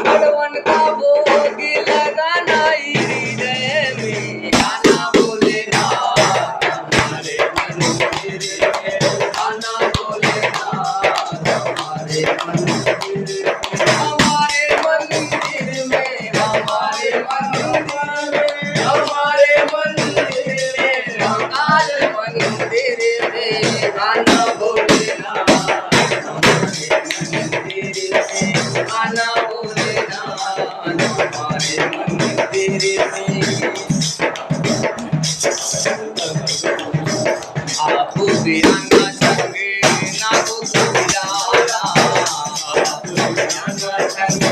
हरवन का भोग लगाना हृदय में आना भोलेनाथ हमारे मंदिर में आना भोलेनाथ हमारे मंदिर में हमारे मंदिर में हमारे मंदिर में हमारे मंदिर में हमारे मंदिर में आना भोलेनाथ आना भोलेनाथ हमारे मंदिर में आप भी आना संगे ना को बुलाना आप भी आना संगे